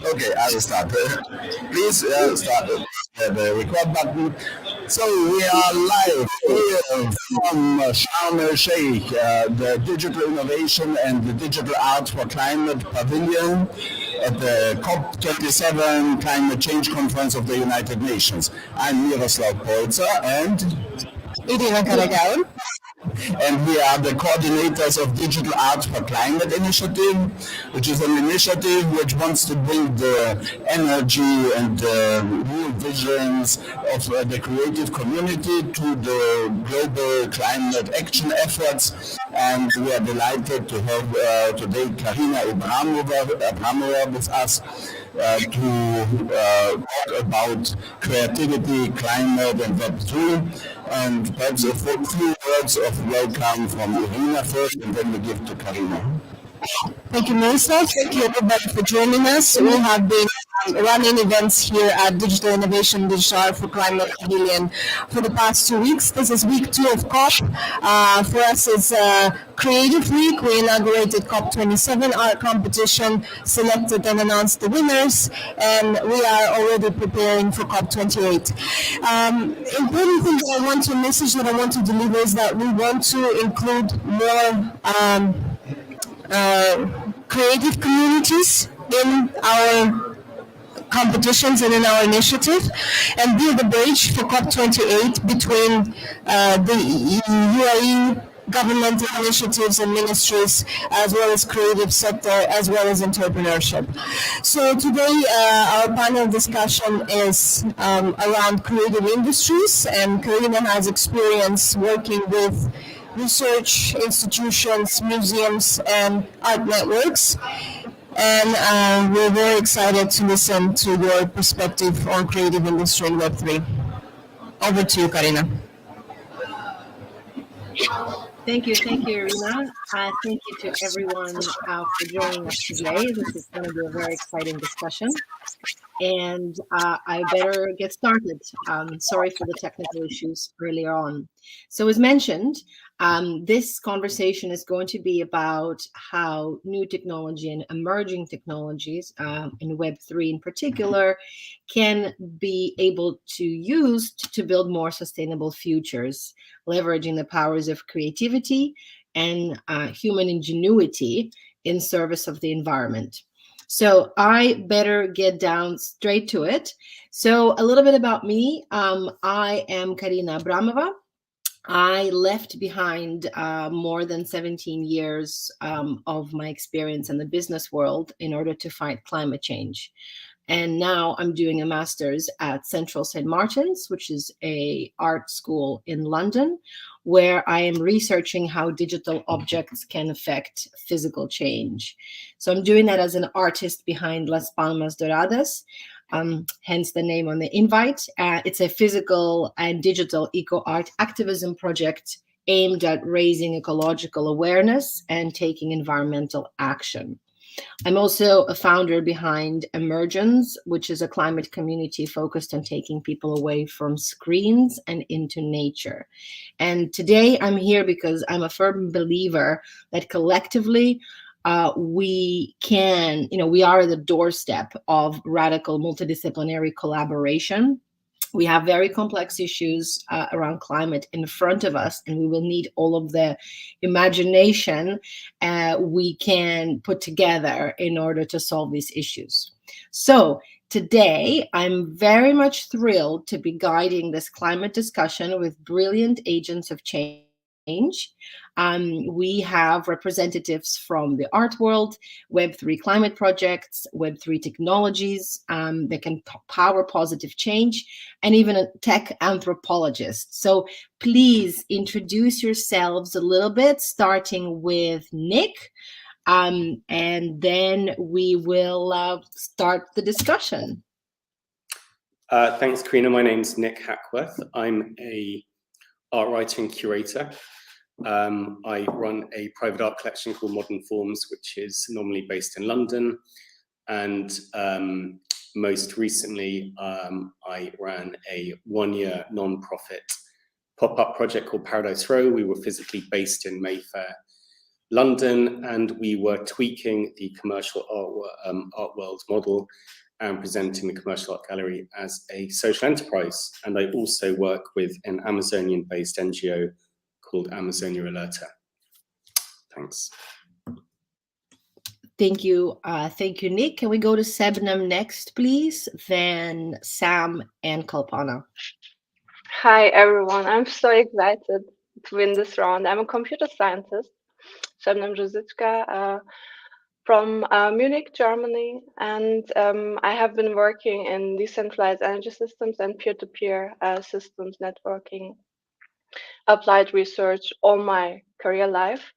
Okay, I will start. Please start the record button. So we are live here from Sharm el Sheikh, the Digital Innovation and the Digital Arts for Climate Pavilion at the COP27 Climate Change Conference of the United Nations. I'm Miroslav Polzer Irina Karagao. and we are the coordinators of Digital Arts for Climate Initiative, which is an initiative which wants to bring the energy and new visions of the creative community to the global climate action efforts. And we are delighted to have today Karina Abramova with us to talk about creativity, climate, and Web3. And perhaps a few words of welcome from Irina first, and then we give to Karina. Thank you, Miroslav. Thank you, everybody, for joining us. We have been running events here at Digital Innovation Digital Art for Climate Pavilion for the past 2 weeks. This is week 2 of COP. For us, it's Creative Week. We inaugurated COP27 art competition, selected and announced the winners, and we are already preparing for COP28. Important thing that I want to message that I want to deliver is that we want to include more creative communities in our competitions and in our initiative, and build a bridge for COP28 between the UAE governmental initiatives and ministries, as well as creative sector, as well as entrepreneurship. So today our panel discussion is around creative industries, and Karina has experience working with research institutions, museums, and art networks. And we're very excited to listen to your perspective on creative industry in Web3. Over to you, Karina. Thank you, Irina. Thank you to everyone for joining us today. This is going to be a very exciting discussion, and I better get started. Sorry for the technical issues earlier on. So as mentioned, this conversation is going to be about how new technology and emerging technologies, in Web3 in particular, can be able to use to build more sustainable futures, leveraging the powers of creativity and human ingenuity in service of the environment. So I better get down straight to it. So a little bit about me. I am Karina Abramova. I left behind more than 17 years of my experience in the business world in order to fight climate change. And now I'm doing a master's at Central St. Martin's, which is an art school in London, where I am researching how digital objects can affect physical change. So I'm doing that as an artist behind Las Palmas Doradas, hence the name on the invite. It's a physical and digital eco-art activism project aimed at raising ecological awareness and taking environmental action. I'm also a founder behind Emergence, which is a climate community focused on taking people away from screens and into nature. And today I'm here because I'm a firm believer that collectively we can, we are at the doorstep of radical multidisciplinary collaboration. We have very complex issues around climate in front of us, and we will need all of the imagination we can put together in order to solve these issues. So today, I'm very much thrilled to be guiding this climate discussion with brilliant agents of change. We have representatives from the art world, Web3 climate projects, Web3 technologies that can power positive change, and even a tech anthropologist. So please introduce yourselves a little bit, starting with Nick, and then we will start the discussion. Thanks, Karina. My name's Nick Hackworth. I'm a art writer and curator. I run a private art collection called Modern Forms, which is normally based in London. And most recently, I ran a one-year non-profit pop-up project called Paradise Row. We were physically based in Mayfair, London, and we were tweaking the commercial art world model and presenting the commercial art gallery as a social enterprise. And I also work with an Amazonian-based NGO called Amazonia Alerta. Thanks. Thank you, Nick. Can we go to Sebnem next, please? Then Sam and Kalpana. Hi, everyone. I'm so excited to win this round. I'm a computer scientist, Sebnem Ruzicka, from Munich, Germany, and I have been working in decentralized energy systems and peer-to-peer systems networking, applied research all my career life,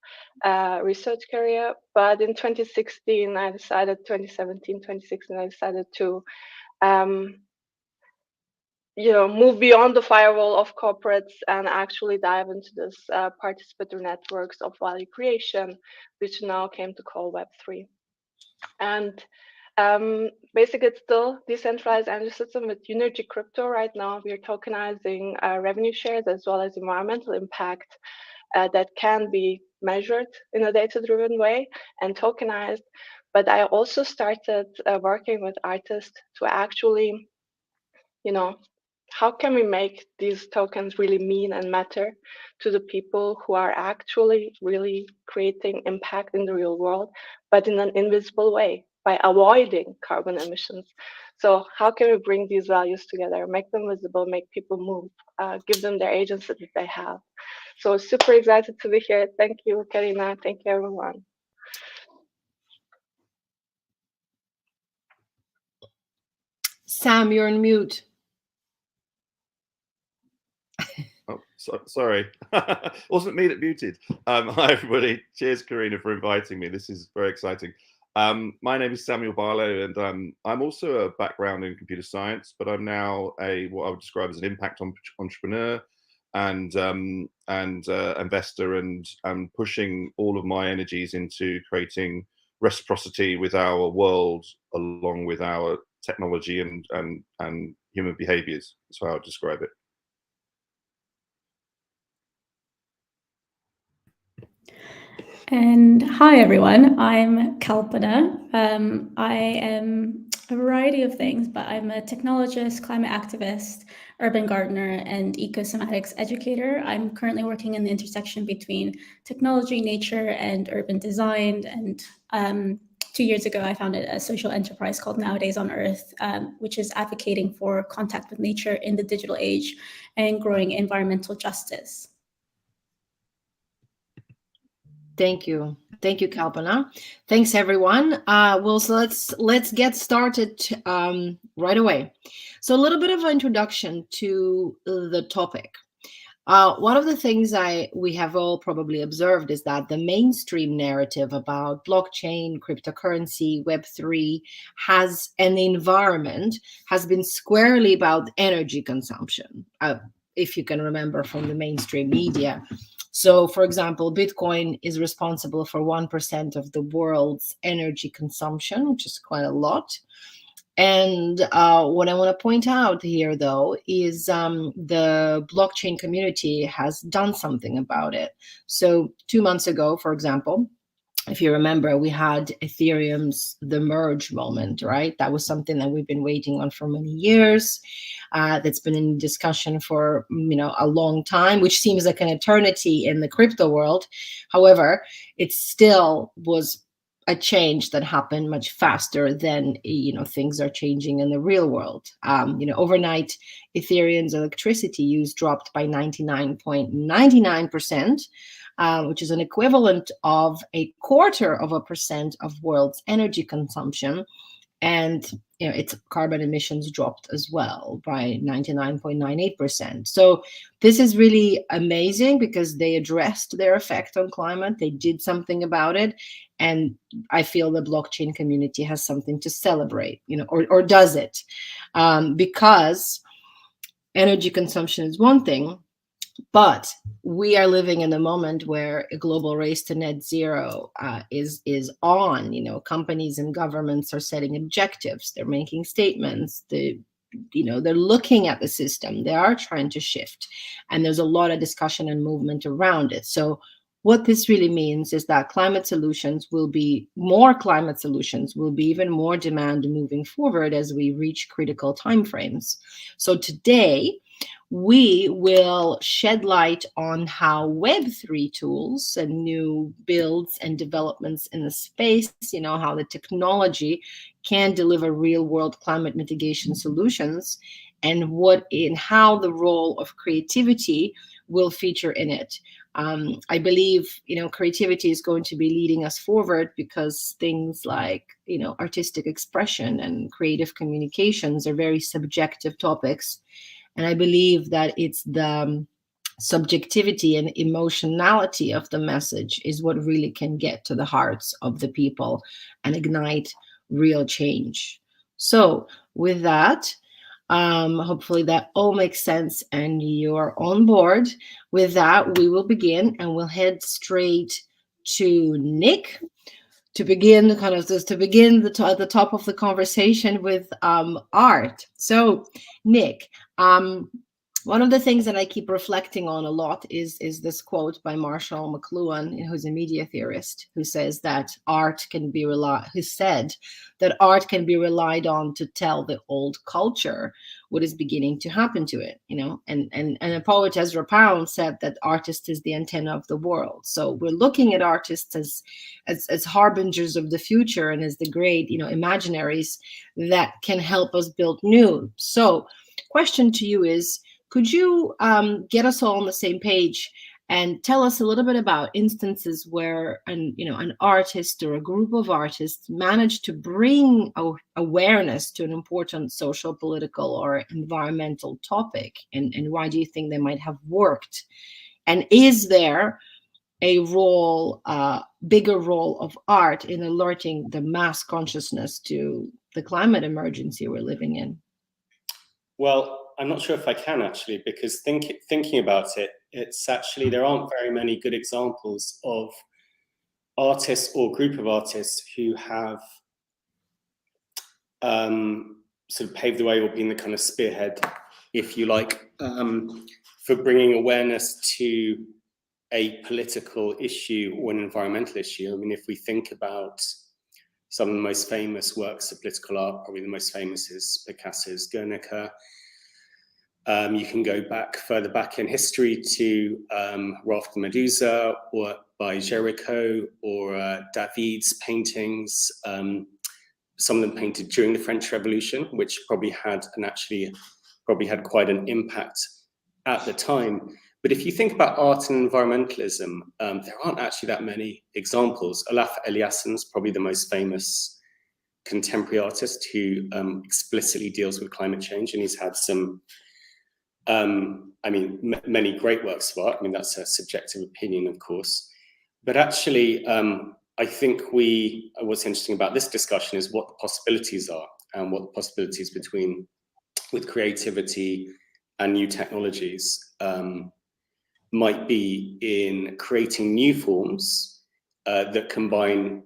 research career. But in 2017, 2016, I decided to move beyond the firewall of corporates and actually dive into this participatory networks of value creation, which now came to call Web3. And basically, it's still decentralized energy system with Unity Crypto. Right now, we are tokenizing revenue shares as well as environmental impact that can be measured in a data-driven way and tokenized. But I also started working with artists to actually, how can we make these tokens really mean and matter to the people who are actually really creating impact in the real world, but in an invisible way by avoiding carbon emissions? So how can we bring these values together, make them visible, make people move, give them their agency that they have? So super excited to be here. Thank you, Karina. Thank you, everyone. Sam, you're on mute. Oh, sorry. Wasn't me that muted. Hi, everybody. Cheers, Karina, for inviting me. This is very exciting. My name is Samuel Barlow, and I'm also a background in computer science, but I'm now what I would describe as an impact entrepreneur and investor, and I'm pushing all of my energies into creating reciprocity with our world, along with our technology and human behaviors. That's how I would describe it. And hi, everyone. I'm Kalpana. I am a variety of things, but I'm a technologist, climate activist, urban gardener, and ecosomatics educator. I'm currently working in the intersection between technology, nature, and urban design. And 2 years ago, I founded a social enterprise called Nowadays on Earth, which is advocating for contact with nature in the digital age and growing environmental justice. Thank you, Kalpana. Thanks, everyone. So let's get started right away. So a little bit of an introduction to the topic. One of the things we have all probably observed is that the mainstream narrative about blockchain, cryptocurrency, Web3 and the environment has been squarely about energy consumption, if you can remember from the mainstream media. So, for example, Bitcoin is responsible for 1% of the world's energy consumption, which is quite a lot. And what I want to point out here, though, is the blockchain community has done something about it. So 2 months ago, for example, if you remember, we had Ethereum's the merge moment, right? That was something that we've been waiting on for many years. That's been in discussion for a long time, which seems like an eternity in the crypto world. However, it still was a change that happened much faster than things are changing in the real world. Overnight, Ethereum's electricity use dropped by 99.99%. Which is an equivalent of 0.25% of world's energy consumption, and its carbon emissions dropped as well by 99.98%. So this is really amazing because they addressed their effect on climate. They did something about it, and I feel the blockchain community has something to celebrate, or does it? Because energy consumption is one thing. But we are living in a moment where a global race to net zero is on. Companies and governments are setting objectives. They're making statements. They're looking at the system. They are trying to shift, and there's a lot of discussion and movement around it. So what this really means is that climate solutions will be even more demand moving forward as we reach critical timeframes. So today, we will shed light on how Web3 tools and new builds and developments in the space, how the technology can deliver real-world climate mitigation solutions, and how the role of creativity will feature in it. I believe, creativity is going to be leading us forward, because things like, artistic expression and creative communications are very subjective topics. And I believe that it's the subjectivity and emotionality of the message is what really can get to the hearts of the people and ignite real change. So with that, hopefully that all makes sense and you're on board. With that, we will begin, and we'll head straight to Nick to begin the top of the conversation with art. So Nick, one of the things that I keep reflecting on a lot is this quote by Marshall McLuhan, who's a media theorist, who said that art can be relied on to tell the old culture what is beginning to happen to it, and a poet, Ezra Pound, said that artist is the antenna of the world. So we're looking at artists as harbingers of the future and as the great, imaginaries that can help us build new. So question to you is, could you get us all on the same page and tell us a little bit about instances where an artist or a group of artists managed to bring awareness to an important social, political, or environmental topic, and why do you think they might have worked? And is there a bigger role of art in alerting the mass consciousness to the climate emergency we're living in? Well, I'm not sure if I can actually, because thinking about it, it's actually, there aren't very many good examples of artists or group of artists who have sort of paved the way or been the kind of spearhead, if you like, for bringing awareness to a political issue or an environmental issue. I mean, if we think about some of the most famous works of political art, probably the most famous is Picasso's Guernica. You can go further back in history to Rolf de Medusa, or by Géricault, or David's paintings. Some of them painted during the French Revolution, which probably had quite an impact at the time. But if you think about art and environmentalism, there aren't actually that many examples. Olaf Eliassen's probably the most famous contemporary artist who explicitly deals with climate change, and he's had some many great works of art. I mean, that's a subjective opinion, of course. But actually, I think what's interesting about this discussion is what the possibilities are, and what the possibilities with creativity and new technologies might be in creating new forms that combine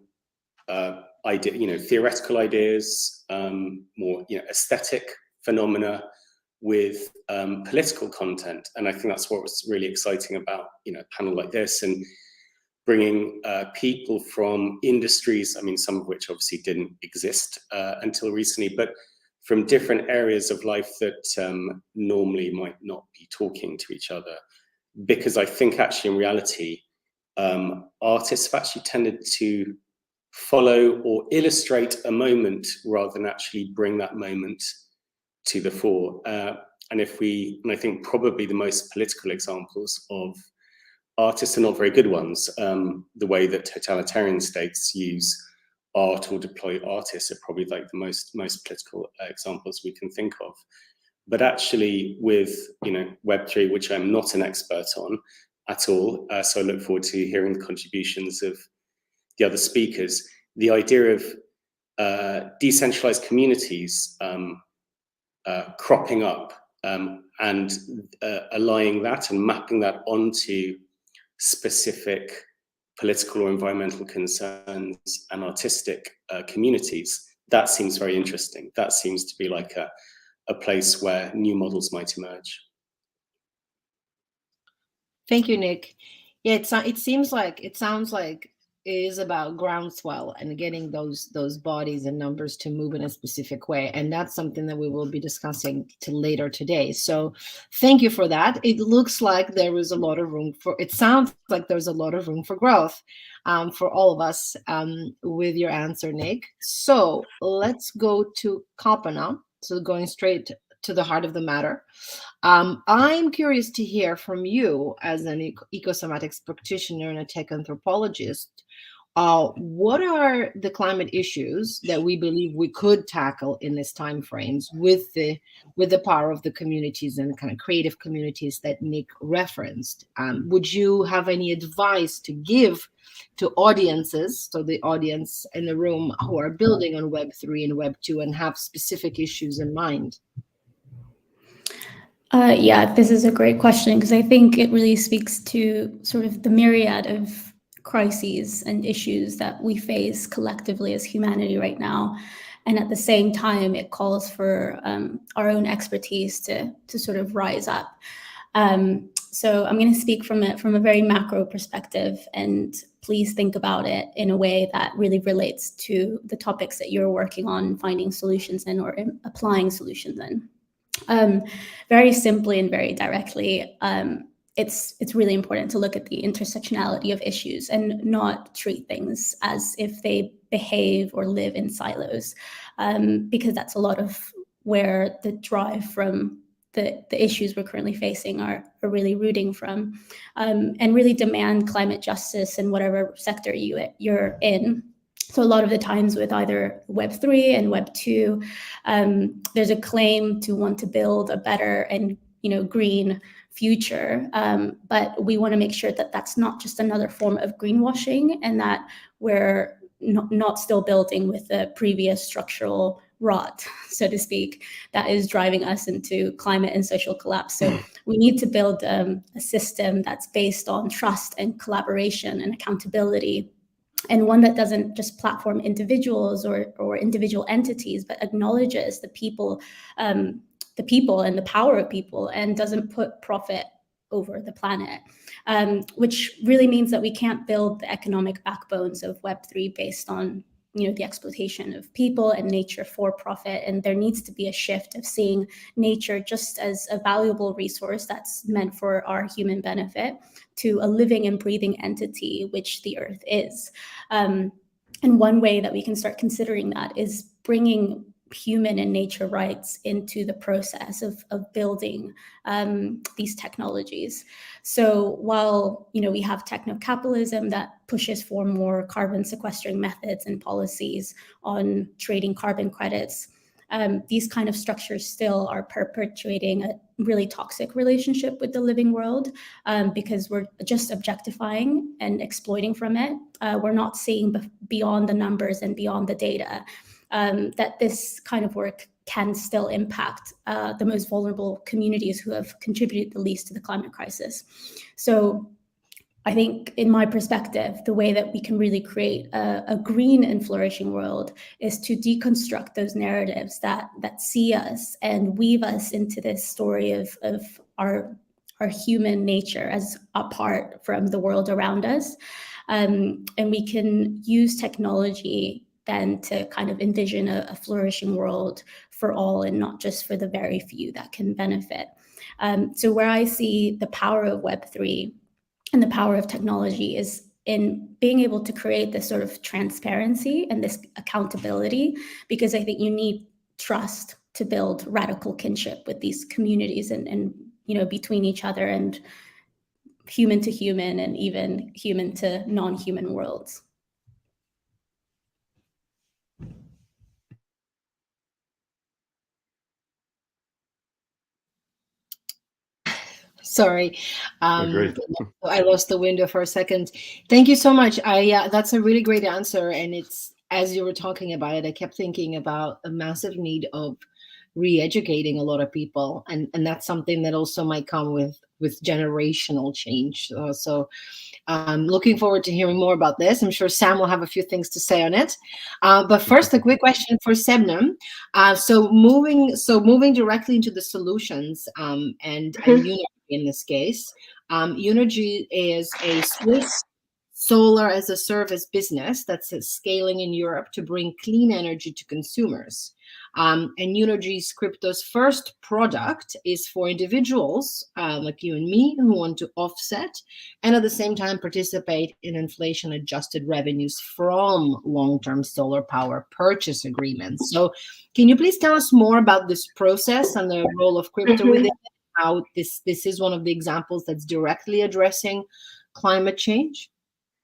theoretical ideas, more aesthetic phenomena, with political content. And I think that's what's really exciting about a panel like this, and bringing people from industries, I mean, some of which obviously didn't exist until recently, but from different areas of life that normally might not be talking to each other. Because I think actually in reality, artists have actually tended to follow or illustrate a moment rather than actually bring that moment to the fore. And I think probably the most political examples of artists are not very good ones. The way that totalitarian states use art or deploy artists are probably like the most political examples we can think of. But actually with Web3, which I'm not an expert on at all, so I look forward to hearing the contributions of the other speakers, the idea of decentralized communities cropping up and aligning that and mapping that onto specific political or environmental concerns and artistic communities, that seems very interesting. That seems to be like a place where new models might emerge. Thank you, Nick. Yeah, it seems like, it sounds like it is about groundswell and getting those bodies and numbers to move in a specific way, and that's something that we will be discussing later today. So thank you for that. It looks like there is a lot of room for, it sounds like there's a lot of room for growth for all of us with your answer, Nick. So let's go to Karina. So going straight to the heart of the matter. I'm curious to hear from you as an ecosomatics practitioner and a tech anthropologist. What are the climate issues that we believe we could tackle in this time frames with the power of the communities and kind of creative communities that Nick referenced? Would you have any advice to give to audiences, so the audience in the room who are building on Web3 and Web2 and have specific issues in mind? Yeah, this is a great question, because I think it really speaks to sort of the myriad of crises and issues that we face collectively as humanity right now. And at the same time, it calls for our own expertise to sort of rise up. So I'm going to speak from a very macro perspective, and please think about it in a way that really relates to the topics that you're working on, finding solutions in, or applying solutions in. Very simply and very directly, it's really important to look at the intersectionality of issues and not treat things as if they behave or live in silos, because that's a lot of where the drive from the issues we're currently facing are really rooting from, and really demand climate justice in whatever sector you're in. So a lot of the times with either Web3 and Web2, there's a claim to want to build a better and green future, but we want to make sure that that's not just another form of greenwashing, and that we're not still building with the previous structural rot, so to speak, that is driving us into climate and social collapse. So we need to build a system that's based on trust and collaboration and accountability, and one that doesn't just platform individuals or individual entities, but acknowledges the people and the power of people, and doesn't put profit over the planet, which really means that we can't build the economic backbones of Web3 based on the exploitation of people and nature for profit. And there needs to be a shift of seeing nature just as a valuable resource that's meant for our human benefit, to a living and breathing entity, which the Earth is. And one way that we can start considering that is bringing human and nature rights into the process of building these technologies. So while we have techno-capitalism that pushes for more carbon sequestering methods and policies on trading carbon credits, these kind of structures still are perpetuating a really toxic relationship with the living world, because we're just objectifying and exploiting from it. We're not seeing beyond the numbers and beyond the data, that this kind of work can still impact the most vulnerable communities who have contributed the least to the climate crisis. So I think, in my perspective, the way that we can really create a green and flourishing world is to deconstruct those narratives that see us and weave us into this story of our human nature as apart from the world around us. And we can use technology then to kind of envision a flourishing world for all, and not just for the very few that can benefit. So where I see the power of Web3 and the power of technology is in being able to create this sort of transparency and this accountability, because I think you need trust to build radical kinship with these communities and between each other, and human to human, and even human to non-human worlds. Sorry, Agreed. I lost the window for a second. Thank you so much. That's a really great answer. And it's, as you were talking about it, I kept thinking about a massive need of re-educating a lot of people, and that's something that also might come with generational change. So I'm looking forward to hearing more about this. I'm sure Sam will have a few things to say on it. But first, a quick question for Sebnem. So moving directly into the solutions, and in this case. Unergy is a Swiss solar as a service business that's scaling in Europe to bring clean energy to consumers. And Unergy's crypto's first product is for individuals like you and me who want to offset and at the same time participate in inflation-adjusted revenues from long-term solar power purchase agreements. So can you please tell us more about this process and the role of crypto within it, how this is one of the examples that's directly addressing climate change?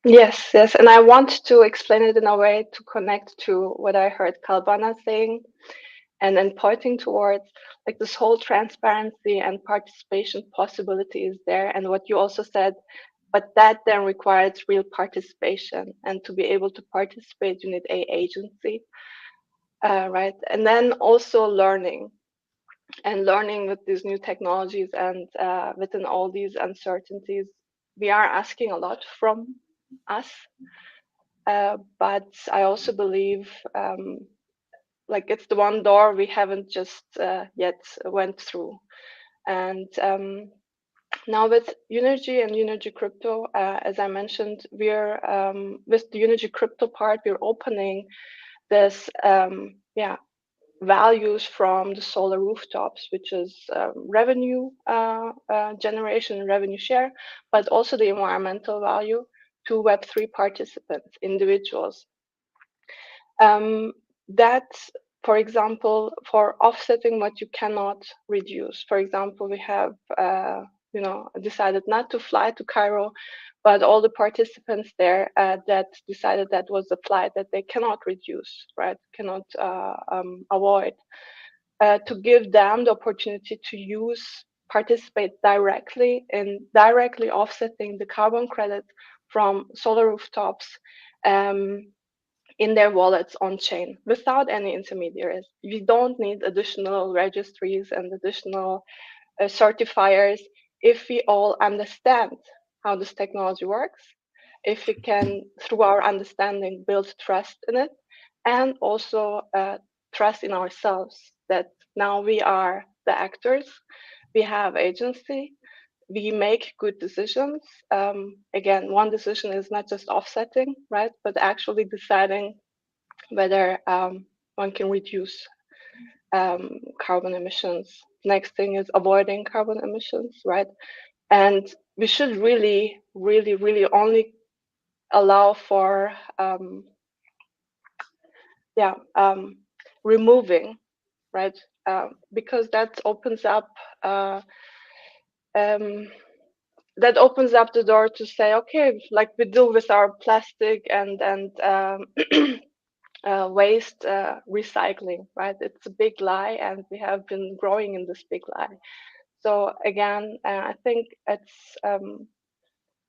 Yes, yes. And I want to explain it in a way to connect to what I heard Kalpana saying, and then pointing towards like this whole transparency and participation possibility is there. And what you also said, but that then requires real participation. And to be able to participate, you need a agency, right? And then also learning. And learning with these new technologies and within all these uncertainties, we are asking a lot from us. But I also believe like it's the one door we haven't just yet went through. And now with Unergy and Unergy Crypto, as I mentioned, we're with the Unergy Crypto part, we're opening this values from the solar rooftops, which is revenue generation, revenue share, but also the environmental value to Web3 participants, individuals. That, for example, for offsetting what you cannot reduce. For example, we have decided not to fly to Cairo, but all the participants there that decided that was a flight that they cannot reduce, right? Cannot avoid. To give them the opportunity to participate directly in directly offsetting the carbon credit from solar rooftops in their wallets on chain without any intermediaries. We don't need additional registries and additional certifiers if we all understand how this technology works, if we can, through our understanding, build trust in it, and also trust in ourselves that now we are the actors, we have agency, we make good decisions. Again, one decision is not just offsetting, right, but actually deciding whether one can reduce carbon emissions. Next thing is avoiding carbon emissions, right? And we should really, really, really only allow for removing, right? Because that opens up the door to say, okay, like we do with our plastic and waste recycling, right? It's a big lie, and we have been growing in this big lie. So again, I think it's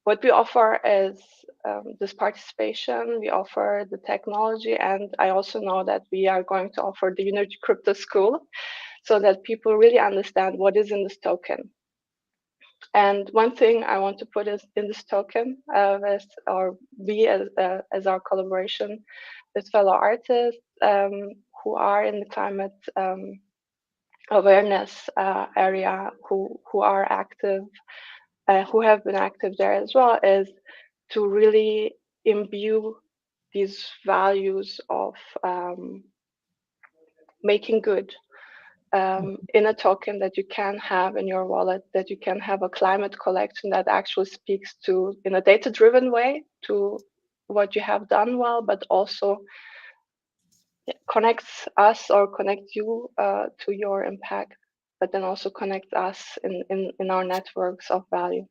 what we offer is this participation. We offer the technology, and I also know that we are going to offer the Unergy Crypto School, so that people really understand what is in this token. And one thing I want to put is in this token, as our collaboration with fellow artists who are in the climate awareness area, who are active, who have been active there as well, is to really imbue these values of making good in a token that you can have in your wallet, that you can have a climate collection that actually speaks to, in a data-driven way, to what you have done well, but also connects us or connect you to your impact, but then also connects us in our networks of value.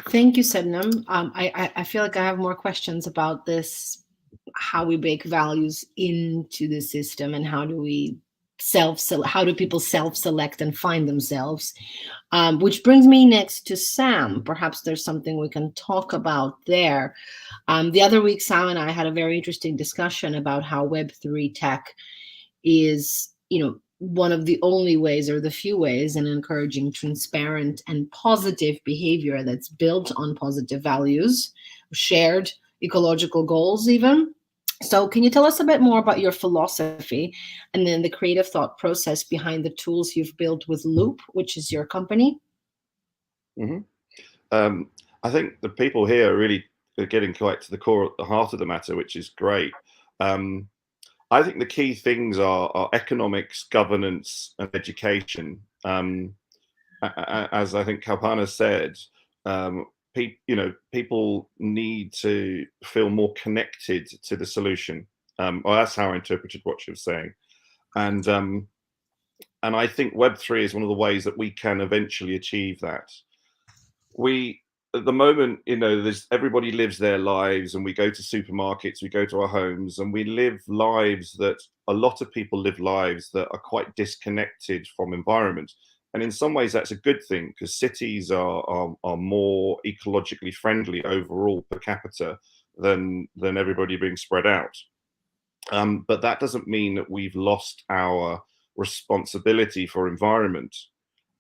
Thank you, Sednam. I feel like I have more questions about this, how we bake values into the system, and how do we how do people self-select and find themselves? Which brings me next to Sam. Perhaps there's something we can talk about there. The other week, Sam and I had a very interesting discussion about how Web3 tech is, one of the only ways or the few ways in encouraging transparent and positive behavior that's built on positive values, shared ecological goals even. So can you tell us a bit more about your philosophy and then the creative thought process behind the tools you've built with Loop, which is your company? I think the people here are really getting quite to the core, the heart of the matter, which is great. I think the key things are economics, governance, and education. As I think Kalpana said, people need to feel more connected to the solution. Well, that's how I interpreted what she was saying, and I think Web3 is one of the ways that we can eventually achieve that. At the moment, there's everybody lives their lives, and we go to supermarkets, we go to our homes, and we live lives that a lot of people live lives that are quite disconnected from environment. And in some ways, that's a good thing, because cities are more ecologically friendly overall per capita than everybody being spread out. But that doesn't mean that we've lost our responsibility for environment.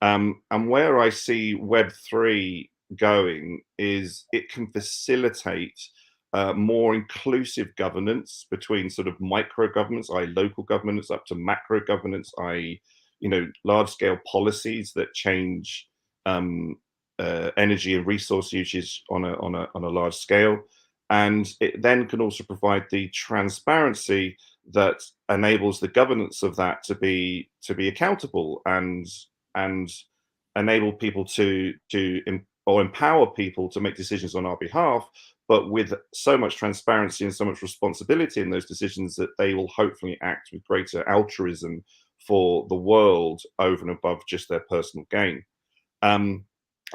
And where I see Web3 going is it can facilitate more inclusive governance between sort of micro governments, i.e. local governments, up to macro governance, i.e. large scale policies that change energy and resource usage on a large scale. And it then can also provide the transparency that enables the governance of that to be accountable and enable people or empower people to make decisions on our behalf, but with so much transparency and so much responsibility in those decisions that they will hopefully act with greater altruism for the world over and above just their personal gain. And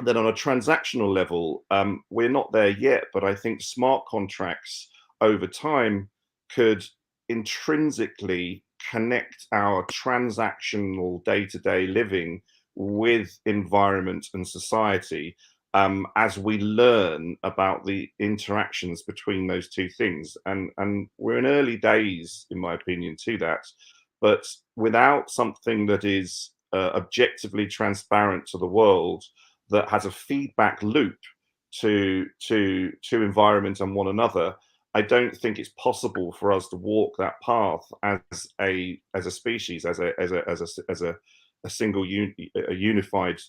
then on a transactional level, we're not there yet, but I think smart contracts over time could intrinsically connect our transactional day-to-day living with environment and society, as we learn about the interactions between those two things. And we're in early days, in my opinion, to that. But without something that is objectively transparent to the world, that has a feedback loop to environment and one another, I don't think it's possible for us to walk that path as a species, as a single unified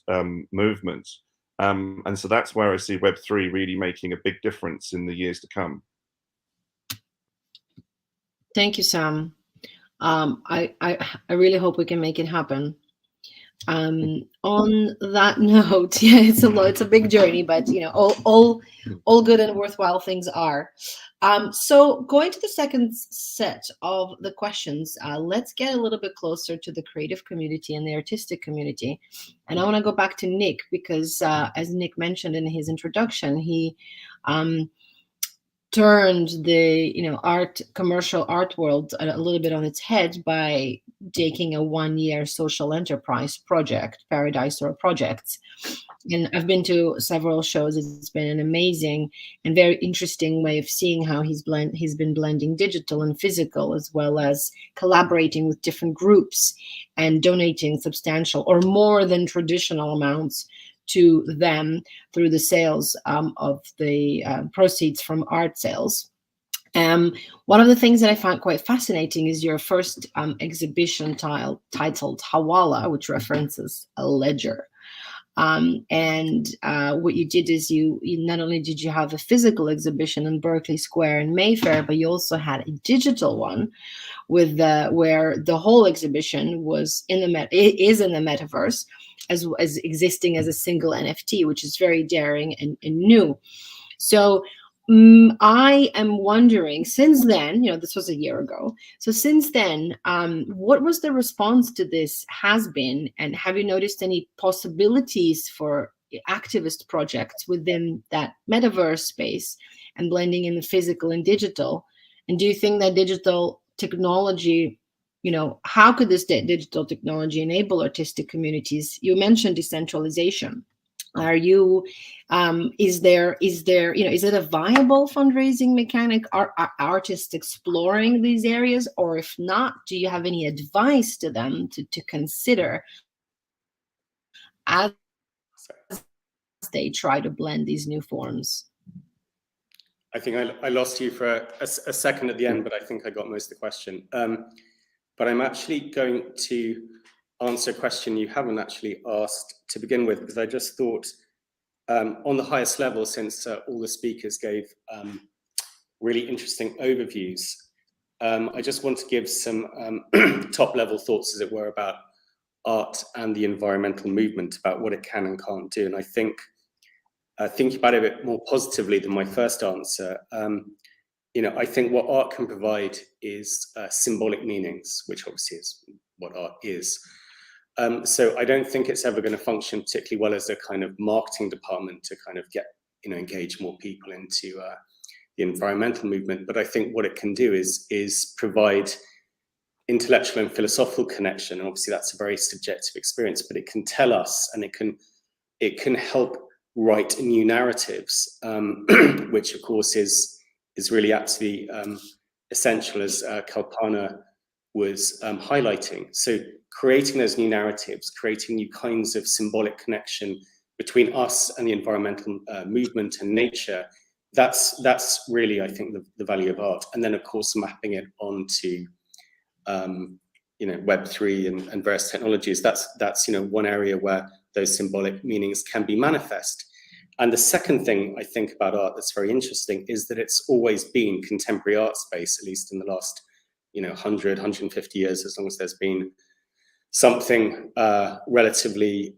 movement. And so that's where I see Web3 really making a big difference in the years to come. Thank you, Sam. I really hope we can make it happen. On that note, yeah, it's a big journey, but all good and worthwhile things are. So going to the second set of the questions, let's get a little bit closer to the creative community and the artistic community. And I want to go back to Nick, because as Nick mentioned in his introduction, he turned the commercial art world a little bit on its head by taking a 1-year social enterprise project, Paradise or Projects. And I've been to several shows. It's been an amazing and very interesting way of seeing how he's been blending digital and physical, as well as collaborating with different groups and donating substantial or more than traditional amounts to them through the sales of the proceeds from art sales. One of the things that I found quite fascinating is your first exhibition titled Hawala, which references a ledger. And what you did is you not only did you have a physical exhibition in Berkeley Square in Mayfair, but you also had a digital one with where the whole exhibition was in the metaverse, as existing as a single NFT, which is very daring and new. So I am wondering, since then, this was a year ago. So since then, what was the response to this has been, and have you noticed any possibilities for activist projects within that metaverse space and blending in the physical and digital? And do you think that digital technology, how could this digital technology enable artistic communities? You mentioned decentralization. Are you, is it a viable fundraising mechanic? Are artists exploring these areas? Or if not, do you have any advice to them to consider as they try to blend these new forms? I think I lost you for a second at the end, but I think I got most of the question. But I'm actually going to answer a question you haven't actually asked to begin with, because I just thought on the highest level, since all the speakers gave really interesting overviews, I just want to give some top level thoughts, as it were, about art and the environmental movement, about what it can and can't do. And I think thinking about it a bit more positively than my first answer, I think what art can provide is symbolic meanings, which obviously is what art is. So I don't think it's ever going to function particularly well as a kind of marketing department to kind of get, engage more people into the environmental movement. But I think what it can do is provide intellectual and philosophical connection. And obviously that's a very subjective experience, but it can tell us, and it can help write new narratives, which of course is really absolutely essential, as Kalpana was highlighting. So creating those new narratives, creating new kinds of symbolic connection between us and the environmental movement and nature, that's really, I think, the value of art. And then of course mapping it onto Web3 and various technologies, that's one area where those symbolic meanings can be manifest. And the second thing I think about art that's very interesting is that it's always been contemporary art space, at least in the last 100, 150 years, as long as there's been something relatively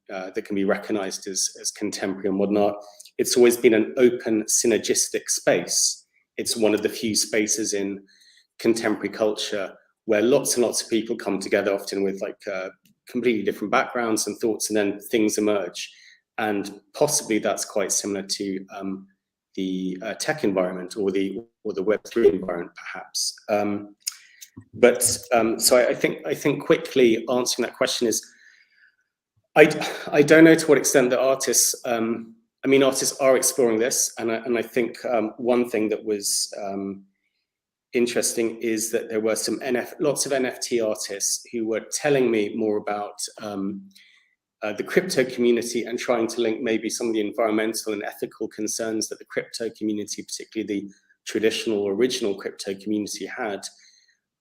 that can be recognized as contemporary and modern art. It's always been an open, synergistic space. It's one of the few spaces in contemporary culture where lots and lots of people come together, often with completely different backgrounds and thoughts, and then things emerge. And possibly that's quite similar to the tech environment or the Web3 environment, perhaps. So I think quickly answering that question is, I don't know to what extent the artists. Artists are exploring this, and I think one thing that was interesting is that there were lots of NFT artists who were telling me more about the crypto community and trying to link maybe some of the environmental and ethical concerns that the crypto community, particularly the traditional original crypto community, had,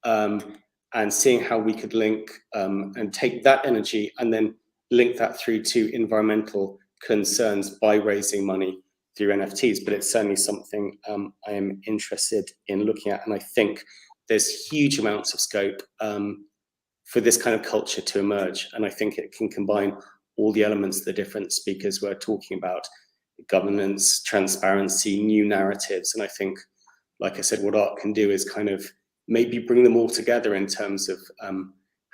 and seeing how we could link and take that energy and then link that through to environmental concerns by raising money through NFTs. But it's certainly something I am interested in looking at, and I think there's huge amounts of scope for this kind of culture to emerge. And I think it can combine all the elements the different speakers were talking about: governance, transparency, new narratives. And I think, like I said, what art can do is kind of maybe bring them all together in terms of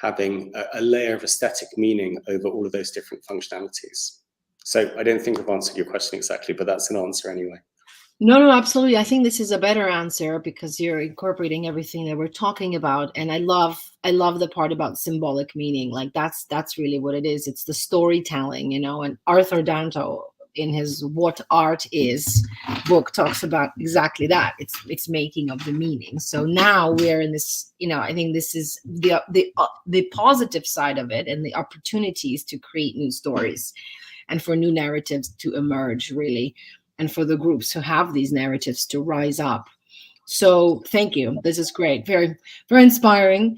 having a layer of aesthetic meaning over all of those different functionalities. So I don't think I've answered your question exactly, but that's an answer anyway. No, absolutely. I think this is a better answer because you're incorporating everything that we're talking about. And I love the part about symbolic meaning. Like that's really what it is. It's the storytelling, and Arthur Danto in his What Art Is book talks about exactly that. It's making of the meaning. So now we're in this, I think this is the positive side of it, and the opportunities to create new stories and for new narratives to emerge, really, and for the groups who have these narratives to rise up. So thank you. This is great. Very, very inspiring.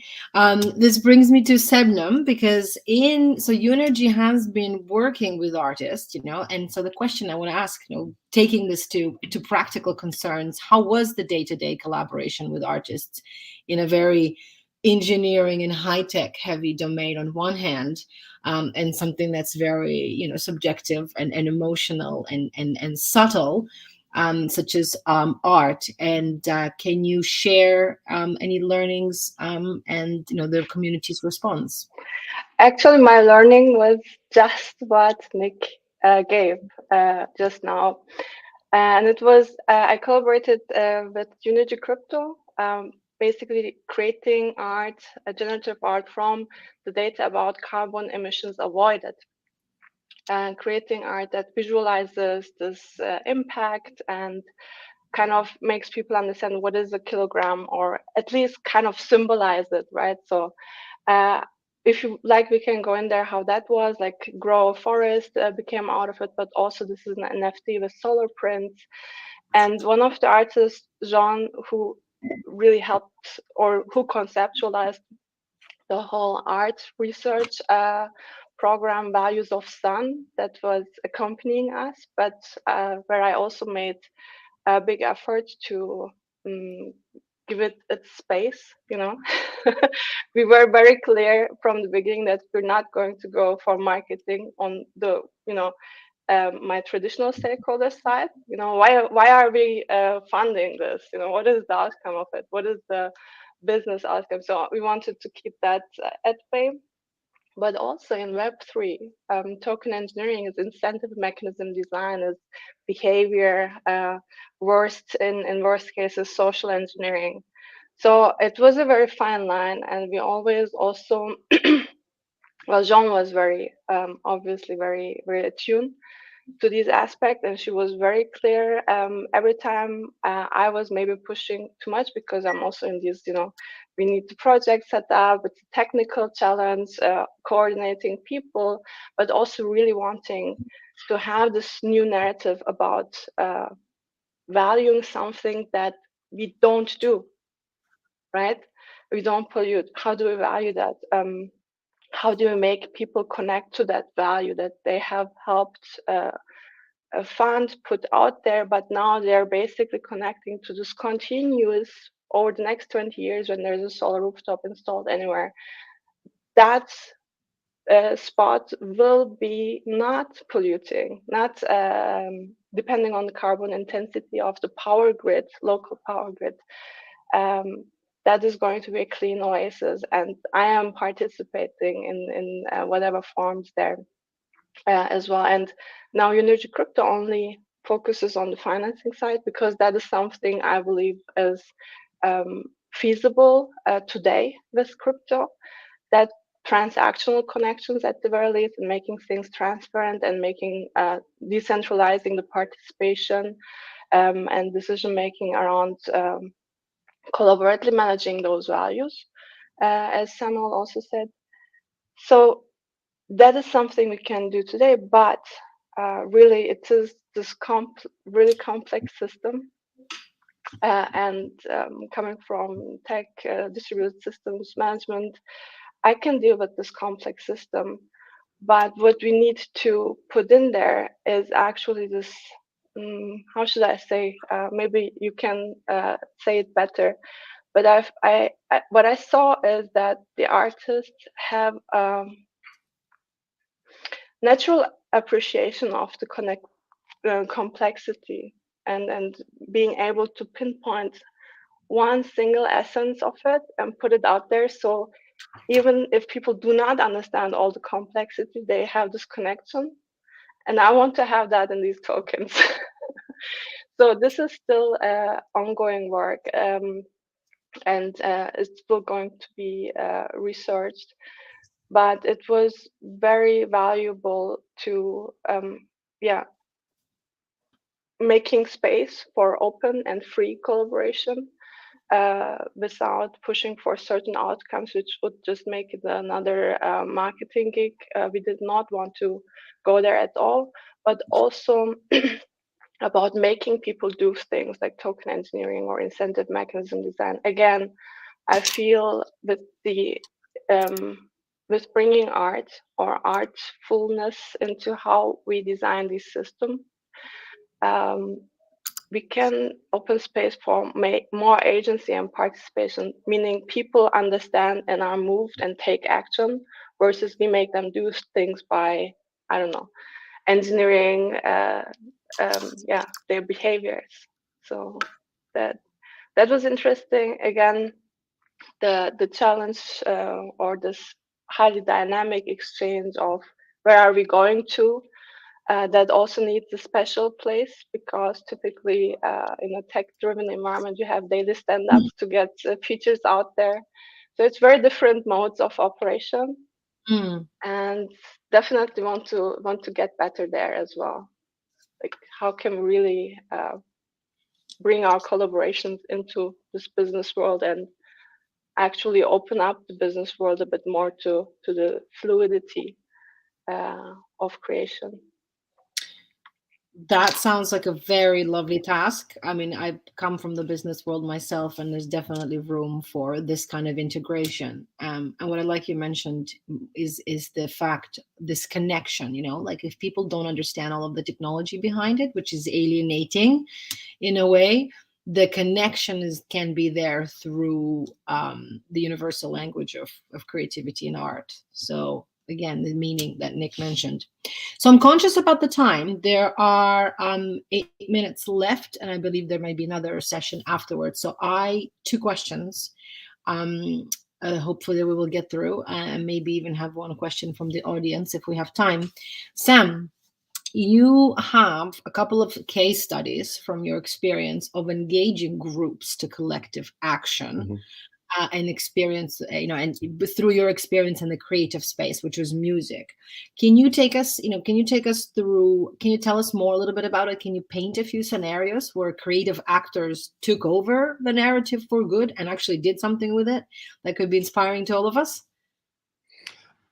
This brings me to Sebnem, because UNRG has been working with artists, and so the question I want to ask, taking this to practical concerns, how was the day-to-day collaboration with artists in a very engineering and high-tech heavy domain on one hand, and something that's very, subjective and emotional and subtle, such as art? And can you share any learnings and the community's response? Actually, my learning was just what Nick gave just now, and it was I collaborated with Unity Crypto, basically creating art, generative art from the data about carbon emissions avoided, and creating art that visualizes this impact and kind of makes people understand what is a kilogram, or at least kind of symbolize it, right? So if you like, we can go in there how that was, like grow a forest became out of it, but also this is an NFT with solar prints. And one of the artists, Jean, who really helped or who conceptualized the whole art research program, Values of Sun, that was accompanying us, but where I also made a big effort to give it its space, you know. We were very clear from the beginning that we're not going to go for marketing on the, you know, my traditional stakeholder side. You know, why are we funding this? You know, what is the outcome of it? What is the business outcome? So we wanted to keep that at bay. But also in Web3, token engineering is incentive mechanism design, is behavior, in worst cases, social engineering. So it was a very fine line, and we always also, well, Jean was very, obviously very, very attuned to these aspects, and she was very clear. Every time I was maybe pushing too much, because I'm also in this, you know, we need the project set up, it's a technical challenge, coordinating people, but also really wanting to have this new narrative about valuing something that we don't do, right? We don't pollute. How do we value that? How do we make people connect to that value that they have helped a fund put out there, but now they're basically connecting to this continuous over the next 20 years when there's a solar rooftop installed anywhere. That spot will be not polluting, not depending on the carbon intensity of the power grid, local power grid. That is going to be a clean oasis, and I am participating in whatever forms there as well. And now Unity Crypto only focuses on the financing side, because that is something I believe is feasible today with crypto, that transactional connections at the very least, and making things transparent and making decentralizing the participation and decision making around collaboratively managing those values, as Samuel also said. So that is something we can do today, but really it is this really complex system. And coming from tech, distributed systems management, I can deal with this complex system. But what we need to put in there is actually this, how should I say, maybe you can say it better. But what I saw is that the artists have natural appreciation of the complexity, and being able to pinpoint one single essence of it and put it out there. So even if people do not understand all the complexity, they have this connection. And I want to have that in these tokens. So this is still ongoing work, and it's still going to be researched. But it was very valuable to, making space for open and free collaboration without pushing for certain outcomes, which would just make it another marketing gig. We did not want to go there at all, but also about making people do things like token engineering or incentive mechanism design. Again, I feel that with bringing art or artfulness into how we design this system, we can open space for more agency and participation, meaning people understand and are moved and take action, versus we make them do things by, I don't know, engineering their behaviors. So that was interesting. Again, the challenge or this highly dynamic exchange of where are we going to, that also needs a special place, because typically in a tech-driven environment, you have daily stand-ups to get features out there. So it's very different modes of operation, and definitely want to get better there as well. Like, how can we really bring our collaborations into this business world and actually open up the business world a bit more to the fluidity of creation. That sounds like a very lovely task. I mean, I come from the business world myself, and there's definitely room for this kind of integration. And what I like you mentioned is the fact, this connection. You know, like if people don't understand all of the technology behind it, which is alienating in a way, the connection can be there through the universal language of creativity and art. So again, the meaning that Nick mentioned. So I'm conscious about the time. There are 8 minutes left, and I believe there may be another session afterwards. So two questions. Hopefully we will get through, and maybe even have one question from the audience if we have time. Sam, you have a couple of case studies from your experience of engaging groups to collective action. And experience, and through your experience in the creative space, which was music. Can you take us through, can you tell us more a little bit about it? Can you paint a few scenarios where creative actors took over the narrative for good and actually did something with it that could be inspiring to all of us?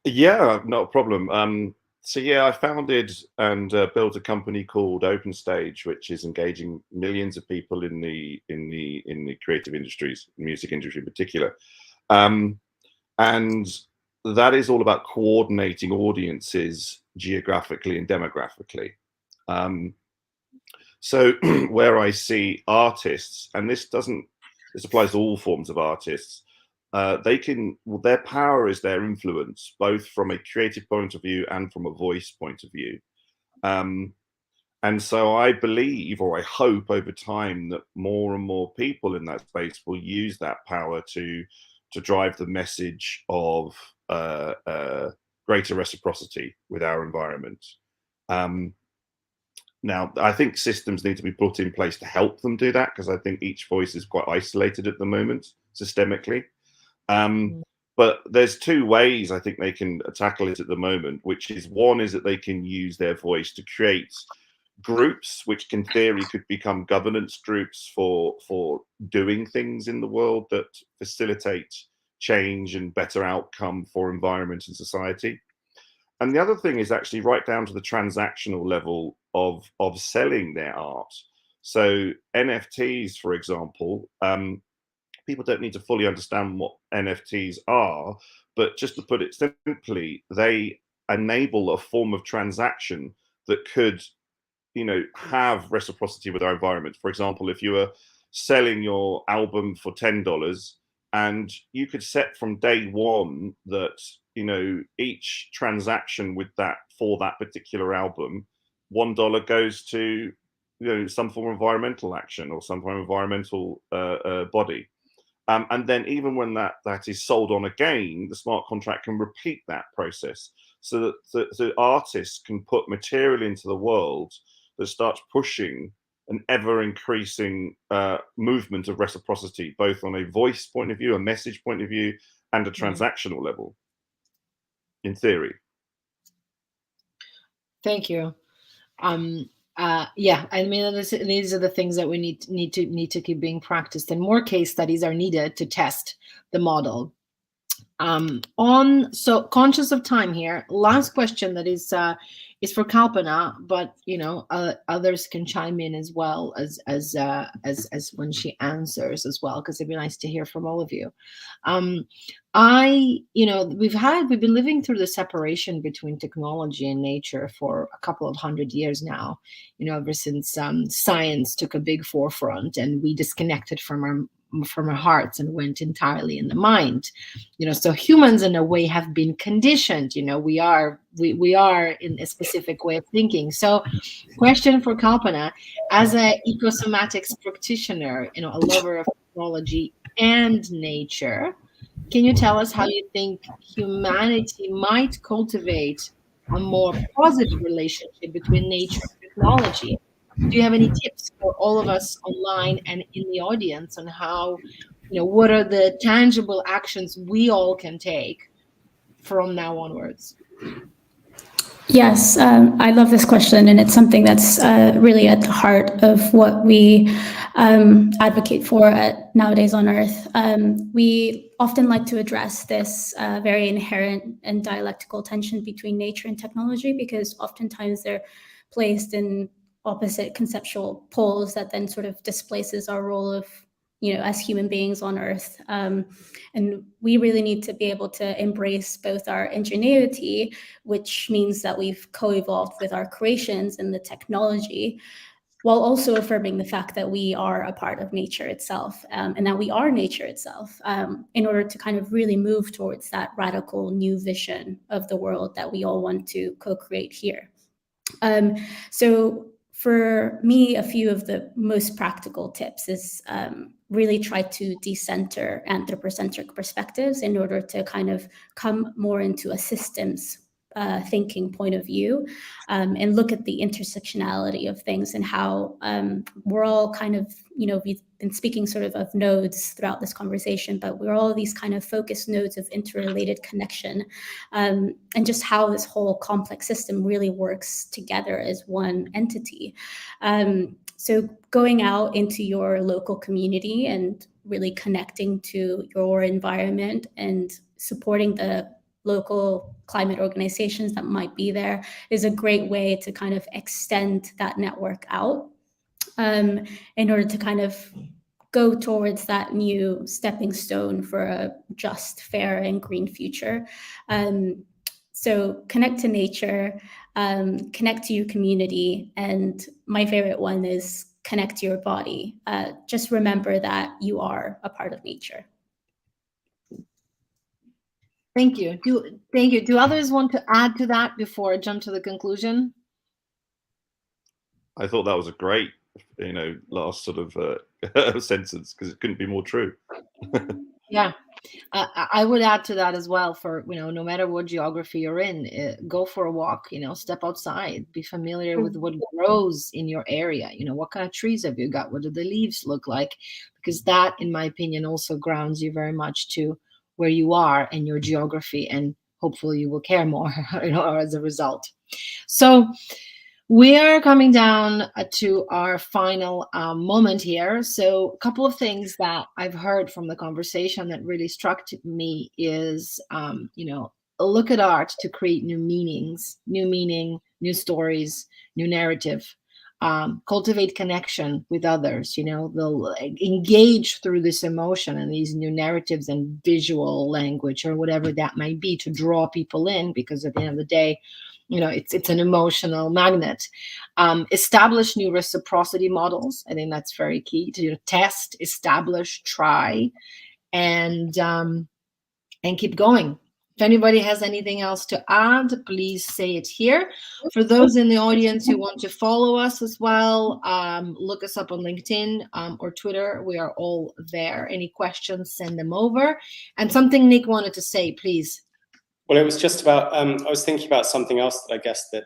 Yeah, not a problem. So yeah, I founded and built a company called Open Stage, which is engaging millions of people in the creative industries, music industry in particular, and that is all about coordinating audiences geographically and demographically. So where I see artists, and this applies to all forms of artists. Their power is their influence, both from a creative point of view and from a voice point of view. And so I believe, or I hope over time, that more and more people in that space will use that power to drive the message of greater reciprocity with our environment. Now, I think systems need to be put in place to help them do that, because I think each voice is quite isolated at the moment, systemically. But there's two ways I think they can tackle it at the moment, which is, one is that they can use their voice to create groups, which in theory could become governance groups for doing things in the world that facilitate change and better outcome for environment and society. And the other thing is actually right down to the transactional level of selling their art. So NFTs, for example, people don't need to fully understand what NFTs are, but just to put it simply, they enable a form of transaction that could, have reciprocity with our environment. For example, if you were selling your album for $10, and you could set from day one that, each transaction with that, for that particular album, $1 goes to, some form of environmental action or some form of environmental body. And then even when that is sold on again, the smart contract can repeat that process, so that the artists can put material into the world that starts pushing an ever-increasing movement of reciprocity, both on a voice point of view, a message point of view, and a transactional level, in theory. Thank you. Yeah, I mean, these are the things that we need to keep being practiced, and more case studies are needed to test the model. So conscious of time here, last question that is for Kalpana, but others can chime in as well as when she answers as well, because it'd be nice to hear from all of you. We've been living through the separation between technology and nature for a couple of 100 years now, ever since science took a big forefront and we disconnected from our hearts and went entirely in the mind. So humans in a way have been conditioned. We are in a specific way of thinking. So question for Kalpana, as a ecosomatics practitioner, a lover of technology and nature, can you tell us how you think humanity might cultivate a more positive relationship between nature and technology? Do you have any tips for all of us online and in the audience on how, what are the tangible actions we all can take from now onwards? Yes, I love this question, and it's something that's really at the heart of what we advocate for at Nowadays on Earth. We often like to address this very inherent and dialectical tension between nature and technology, because oftentimes they're placed in opposite conceptual poles that then sort of displaces our role of, as human beings on Earth. And we really need to be able to embrace both our ingenuity, which means that we've co-evolved with our creations and the technology, while also affirming the fact that we are a part of nature itself, and that we are nature itself, in order to kind of really move towards that radical new vision of the world that we all want to co-create here. So for me, a few of the most practical tips is really try to decenter anthropocentric perspectives in order to kind of come more into a systems thinking point of view, and look at the intersectionality of things and how we're all kind of, we've been speaking sort of nodes throughout this conversation, but we're all these kind of focused nodes of interrelated connection, and just how this whole complex system really works together as one entity. So going out into your local community and really connecting to your environment and supporting the local climate organizations that might be there is a great way to kind of extend that network out, in order to kind of go towards that new stepping stone for a just, fair, and green future. So connect to nature, connect to your community, and my favorite one is connect to your body. Just remember that you are a part of nature. Thank you. Do others want to add to that before I jump to the conclusion? I thought that was a great, last sort of sentence, because it couldn't be more true. Yeah, I would add to that as well. For no matter what geography you're in, go for a walk. Step outside. Be familiar with what grows in your area. What kind of trees have you got? What do the leaves look like? Because that, in my opinion, also grounds you very much to where you are and your geography, and hopefully you will care more, as a result. So we are coming down to our final moment here. So a couple of things that I've heard from the conversation that really struck me is, look at art to create new meanings, new stories, new narrative. Cultivate connection with others, they'll engage through this emotion and these new narratives and visual language or whatever that might be to draw people in, because at the end of the day, it's an emotional magnet. Establish new reciprocity models. I think that's very key to test, establish, try, and keep going. If anybody has anything else to add, please say it here. For those in the audience who want to follow us as well, look us up on LinkedIn or Twitter. We are all there. Any questions, send them over. And something Nick wanted to say, please. Well, it was just about, I was thinking about something else that I guess that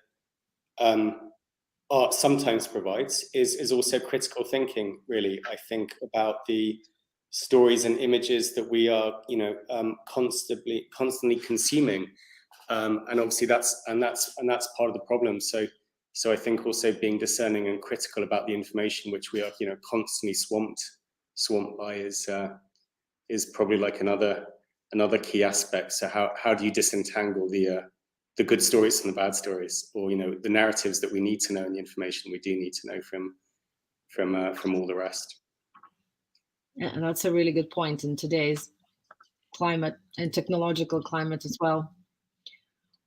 art sometimes provides is also critical thinking, really. I think about the stories and images that we are, constantly consuming, and obviously that's part of the problem. So I think also being discerning and critical about the information which we are, constantly swamped by is probably like another key aspect. So how do you disentangle the good stories from the bad stories, or the narratives that we need to know and the information we do need to know from all the rest? Yeah, and that's a really good point in today's climate and technological climate as well.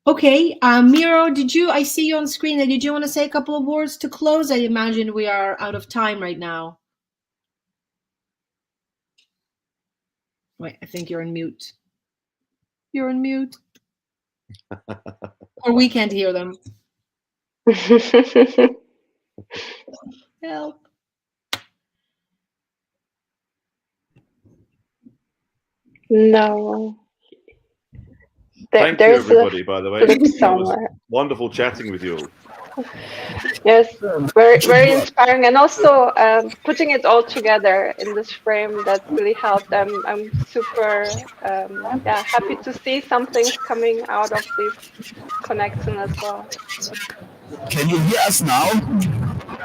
Okay, Miro, I see you on screen. Did you want to say a couple of words to close? I imagine we are out of time right now. Wait, I think you're on mute. You're on mute. Or we can't hear them. Help. No. Thank you, everybody, by the way. It was wonderful chatting with you all. Yes, very, very inspiring, and also putting it all together in this frame that really helped. I'm super happy to see some things coming out of this connection as well. Can you hear us now?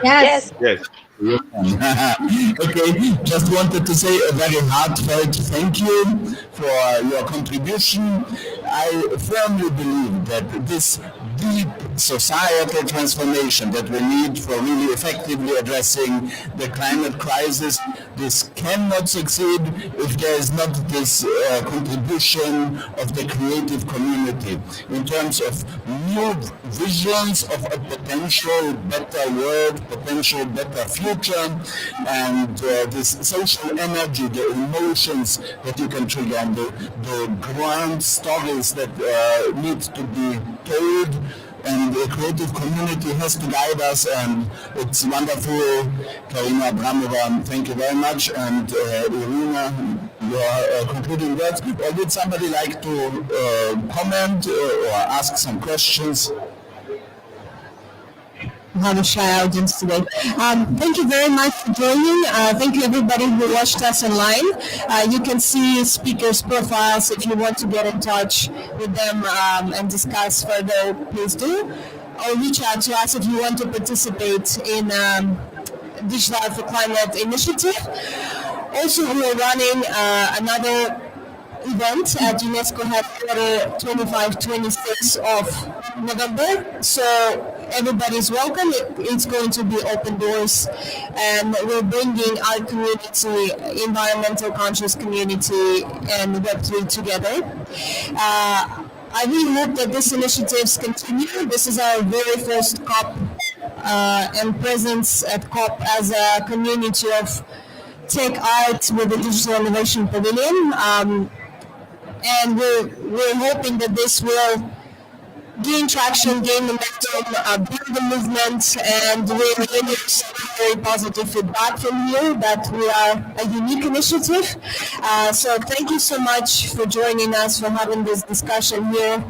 Yes. Yes. Okay, just wanted to say a very heartfelt thank you for your contribution. I firmly believe that this deep societal transformation that we need for really effectively addressing the climate crisis, this cannot succeed if there is not this contribution of the creative community in terms of new visions of a potential better world, potential better future, and this social energy, the emotions that you can trigger, and the grand stories that need to be told, and the creative community has to guide us, and it's wonderful. Karina, Abramova, thank you very much, and Irina, your concluding words. Or would somebody like to comment or ask some questions? We have a shy audience today. Thank you very much for joining. Thank you everybody who watched us online. You can see speakers' profiles if you want to get in touch with them and discuss further, please do. Or reach out to us if you want to participate in Digital Art for Climate initiative. Also, we are running another event at UNESCO headquarters 25-26 of November. So everybody's welcome. It's going to be open doors, and we're bringing our community, environmental conscious community, and Web3 together. I really hope that these initiatives continue. This is our very first COP and presence at COP as a community of tech art with the Digital Innovation Pavilion. And we're hoping that this will gain traction, gain momentum, build the movement, and we're getting very positive feedback from here that we are a unique initiative. So thank you so much for joining us, for having this discussion here.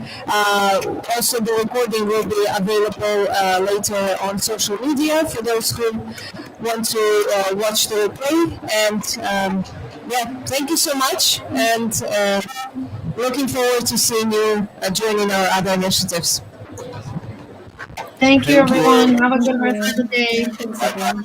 Also, the recording will be available later on social media for those who want to watch the replay. And yeah, thank you so much, and looking forward to seeing you joining our other initiatives. Thank you, everyone. Have a good rest of the day. Thanks, everyone.